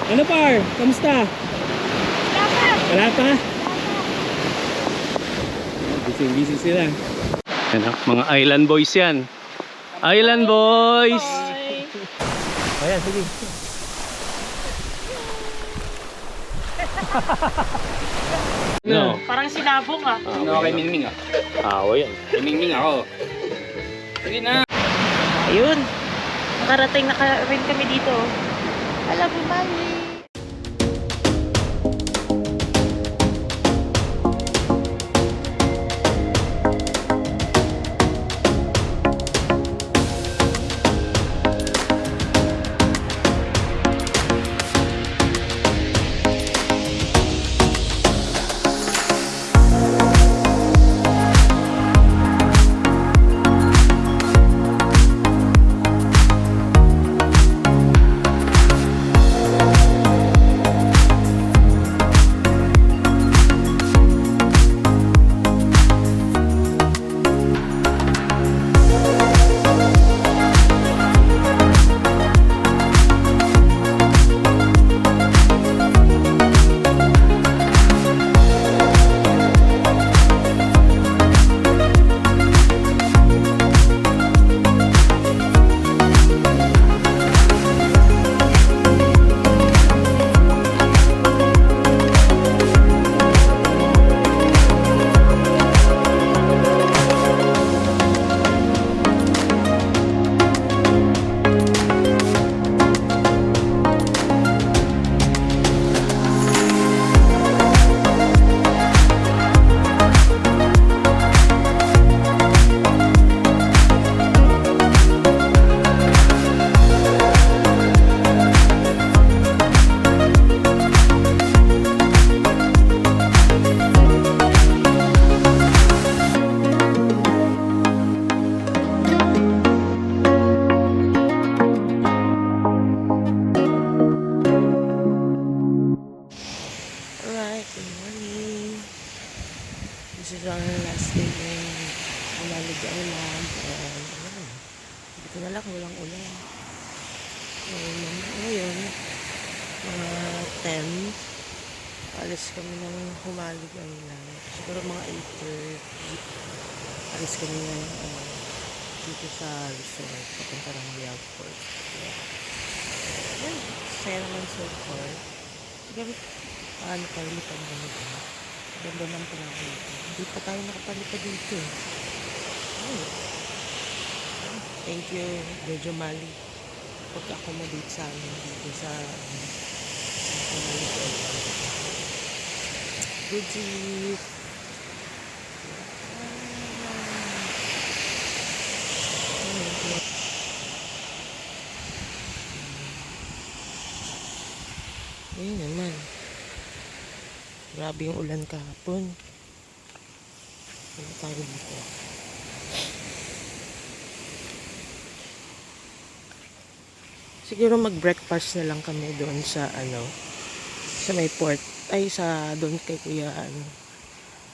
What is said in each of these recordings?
Ano par? Kamusta? Wala pa? Busy sila. Yan, mga island boys yan. Island boys! Ayan, sige. No. Parang sinabong ah. Ano kay Mingming ah? Awa yan. Kay Mingming ako. Sige na. Ayun. Nakarating na rin kami dito. Alam mo, Mali. This is our last day in Humalig Island and dito na lang, walang ulan. Ngayon, mga 10, alis kami ng Humalig Island. Siguro mga 8:30, alis kami ng dito sa resort, papunta ng Liagport. Ayan, saya naman so far. Siguro, paano tayo lipan na nito? Ganda ng panahon. Hindi pa tayo nakapalipad dito. Thank you, Medyo Mali. Pag-accommodate sa amin dito sa good jeep. Ayun naman. Grabe yung ulan kahapon. Ano tayo dito? Siguro mag-breakfast na lang kami doon sa sa may port. Ay, sa doon kay Kuya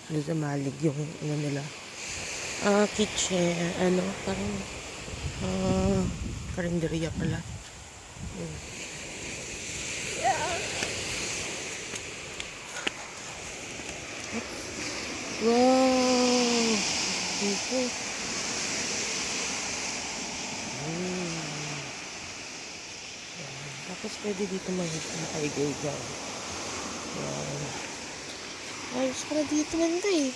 doon sa Malig yung nila. Kitchen, parang karinderya pala. Wow! Dito. Tapos pwede dito mag-higay-higay. Wow. Ayos pala dito nanda eh.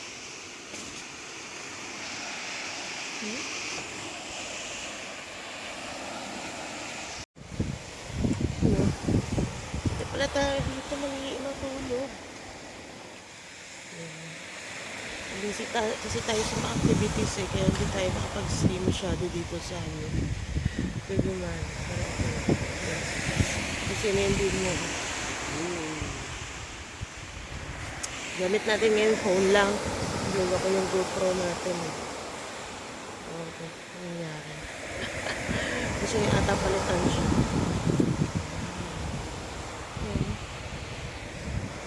Hindi pala tayo dito matulog. Kasi tayo sa mga activities eh, kaya hindi tayo makapag-stay masyado dito sa pwede man. Kasi may hindi mo. Gamit natin ngayon phone lang. Luwa ko yung GoPro natin. Okay, ano nangyari? Gusto niya ata palitan siya.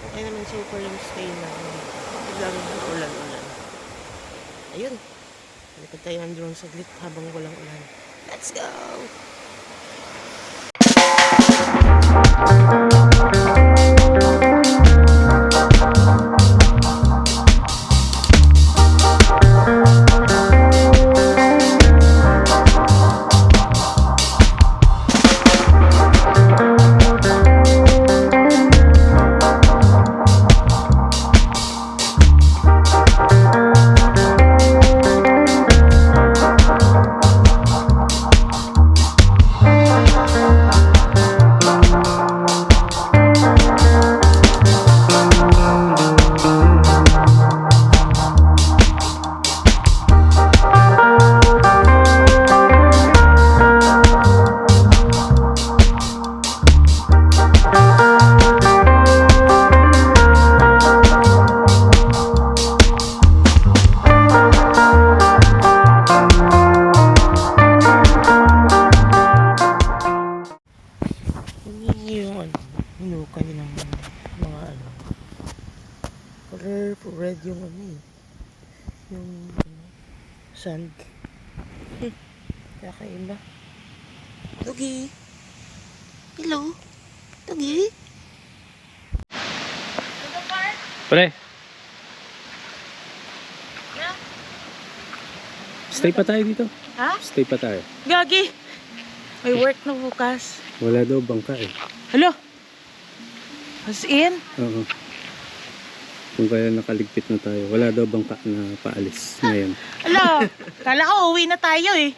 Okay naman so far yung stay na. Biglang ulan-ulan. Ayun. Balikan tayo ng drone saglit habang walang ulan. Let's go! yung ano, hinukay ng mga ano. Color red yung ano eh. Yung ano, sand. Kakaiba. Tugi. Hello. Tugi. Pre. Stay pa tayo dito. Ha? Stay pa tayo. Gagi. May work na bukas. Wala daw bangka eh. Hello. As in? Oo. Kung kaya nakaligpit na tayo. Wala daw bangka na paalis ngayon. Hello. Kala ko uwi na tayo eh.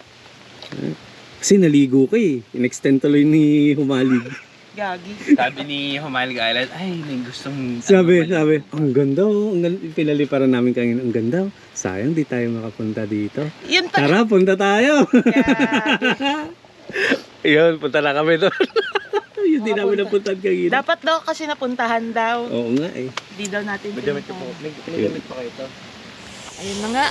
Kasi naligo ka eh. In-extend tuloy ni Humalig. Gagi. Sabi ni Humalig Island, ay, may gustong... Sabi, ang ganda oh. Pinaliparan namin kanina, ang ganda oh. Sayang di tayo makapunta dito. Yun pa. Tara, punta tayo. Gagi. Yun, punta na kami doon. Yun, di namin napuntahan kanina. Dapat daw kasi napuntahan daw. Oo nga eh. Di daw natin May damit pa kayo ito. Ayun na nga.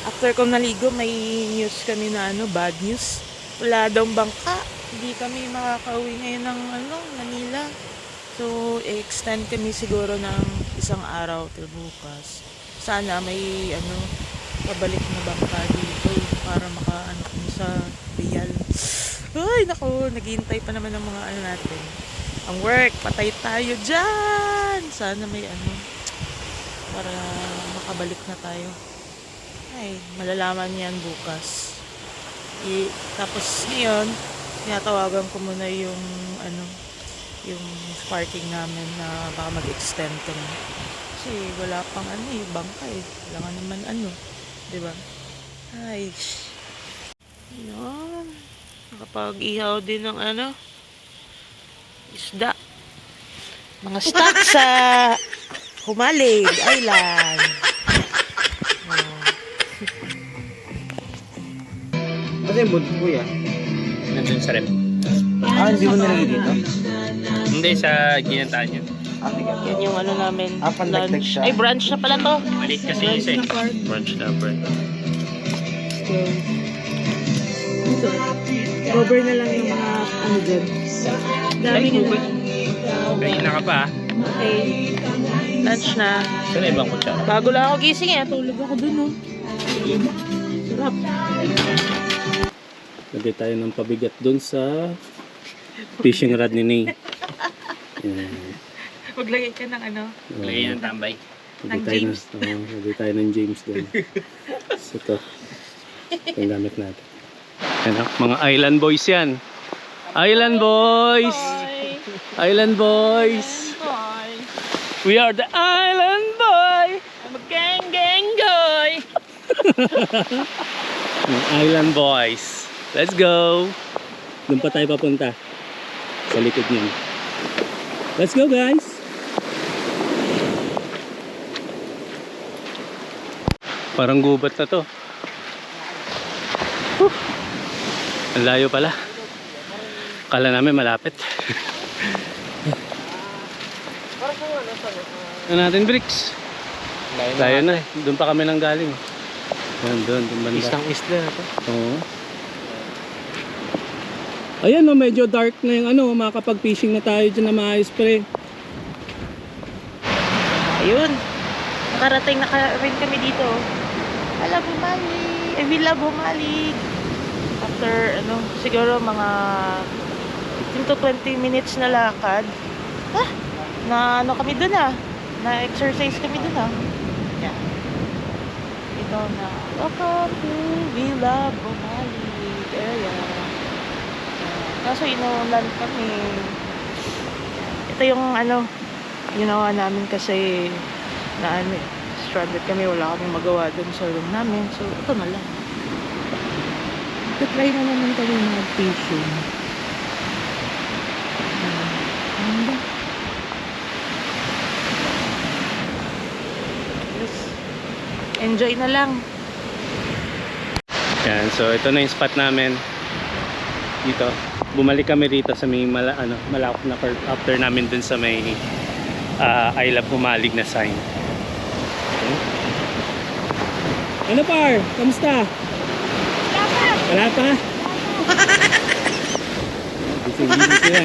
After kong naligo, may news kami na ano, bad news. Wala daw bangka. Hindi kami makakauwi ngayon ng ano, Manila. So, extend kami siguro ng isang araw till bukas. Sana may ano, pabalik na bangka dito para makaano kami sa Real. Ay, naku, naghihintay pa naman ng mga ano natin. Ang work, patay tayo dyan! Sana may ano, para makabalik na tayo. Ay, malalaman yan bukas. Tapos ngayon, tinatawagan ko muna yung ano, yung parking namin na baka mag-extend kami. Kasi wala pang ano eh, bangka eh. Wala nga naman ano, di ba? Ay, yun. Nakapag-ihaw din ng ano, isda. Mga stock sa Humalig Island. Kasi mood ko yan. Nandun sa rep. Hindi mo nalagay dito? Hindi, sa ginantaan yun. Yan yung ano namin. pandagdag lunch. siya. Ay, brunch na pala to. Maliit kasi yung isa eh. Brunch na, bro. Cover na lang yung mga ano dyan. Dami Ay, nila. Kanina ka pa. Okay. Lunch na. Saan na ibang kutsara? Bago lang ako gising eh. Tulog ako dun oh. Sarap. Lagay tayo ng pabigat dun sa fishing rod ni Nay. Yan. Maglagay ka ng ano. Lagay ng tambay. Lagay Ng tayo James. lagay tayo ng James dun. So ito. Ito yung gamit natin. Yan, mga island boys yan. Island boys! Island boys! Bye. We are the island boy! I'm a gang guy. Mga island boys. Let's go! Doon pa tayo papunta. Sa likod niyan. Let's go guys! Parang gubat na to. Whew. Ang layo pala. Kala namin malapit. Ano natin bricks? Layo na eh. Doon pa kami nang galing. Yan, doon banda. Isla na to. Oo. Ayan o, medyo dark na yung ano, makakapag-fishing na tayo dyan na maayos pre. Ayun. Nakarating na rin kami dito. Wala Humalig. We love Humalig. After ano, siguro mga 15 to 20 minutes na lakad. Na ano kami dun na exercise kami dun Yeah. Ito na. Welcome to We Love Humalig area. Kaso inuulan kami. Ito yung ano, ginawa namin kasi na ano, stranded kami, wala kaming magawa dun sa room namin. So, ito na lang. Try na naman kami mag-fishing. Enjoy na lang. Yan, so ito na yung spot namin. Dito. Bumalik kami rito sa may malawak na curve after namin dun sa may I Love Humalig na sign. Okay. Ano par? Kamusta? Wala pa? Busy sila.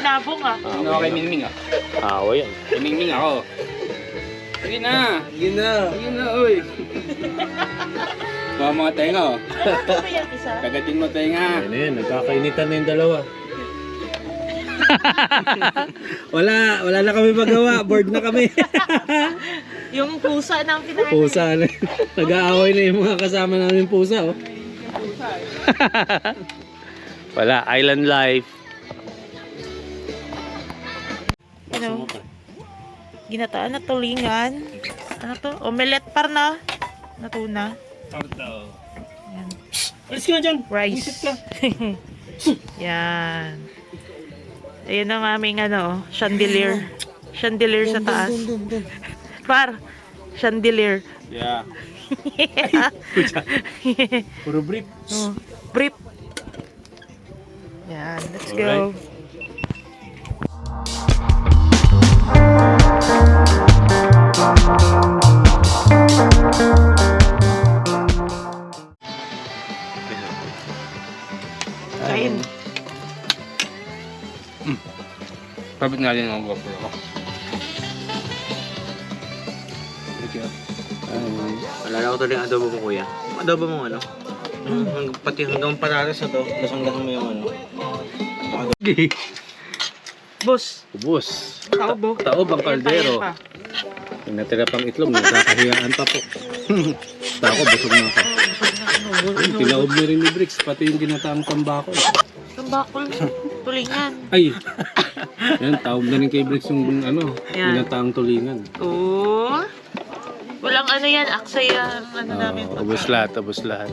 sinabong ah. Ano kay Mingming ah? Awa yan. Kay Mingming ako. Sige na. Sige na. Sige na, uy. Mga tenga oh. Ano ba yan isa? Kagatin mo tenga. Ayan na yan, nagkakainitan na yung dalawa. Wala na kami magawa. Bored na kami. Yung pusa ng kinain. Pusa na. Nag-aaway na yung mga kasama namin pusa. Oh. Wala, island life. Ano? Ginataan na tulingan. Ano to? Omelette par na. Natuna. Yan. Alis ka na dyan. Rice. Yan. Ayun ang aming ano, chandelier. Chandelier sa taas. Par, chandelier. Yeah. Puro brief. Oh, brief. Yan, let's go. Kain. Kapit nga din ang GoPro ko. Alala ko tuloy yung adobo mo, kuya. Yung adobo mo, ano? Pati hanggang patatas na to, lasang-lasang mo yung ano. Boss, Ubus. taob. Taob ang kaldero. Ayan pa. Yung natira pang itlog, nakakahiyaan pa po. Tako, busog na ako. Tinaob na rin ni Bricks, pati yung ginataang tambakol. Tambakol, tulingan. Ay! Yan, taob na rin kay Bricks yung ano, Yan. ginataang tulingan. Oh. Walang ano yan, aksay ang ano namin. Ubus lahat, ubus lahat.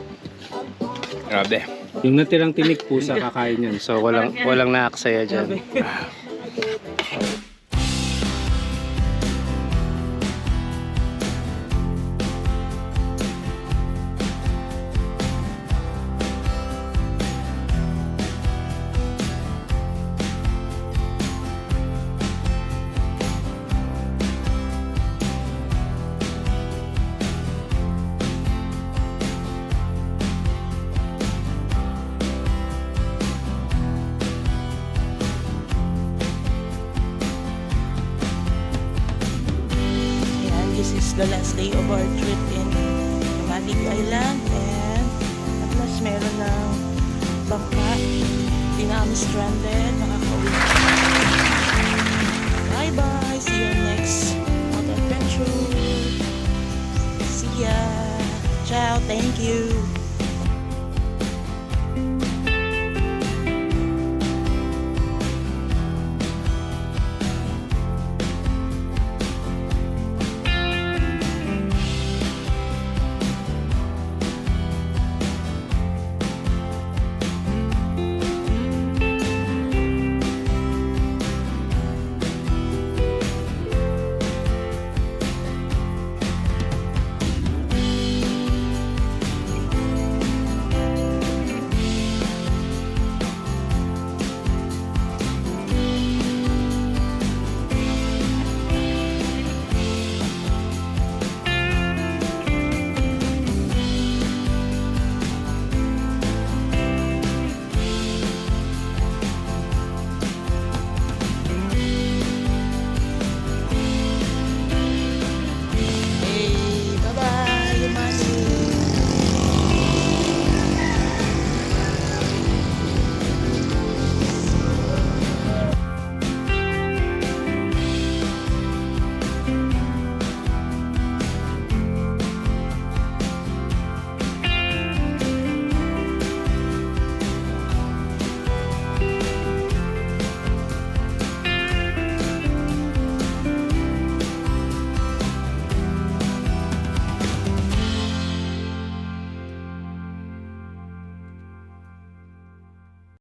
Grabe. Yung natirang tinik pusa kakain yan. So walang naaksaya dyan. Ayan, this is the last day of our trip in Malibu Island and at last meron ng bangka. Hindi na kami stranded, nakakauwi.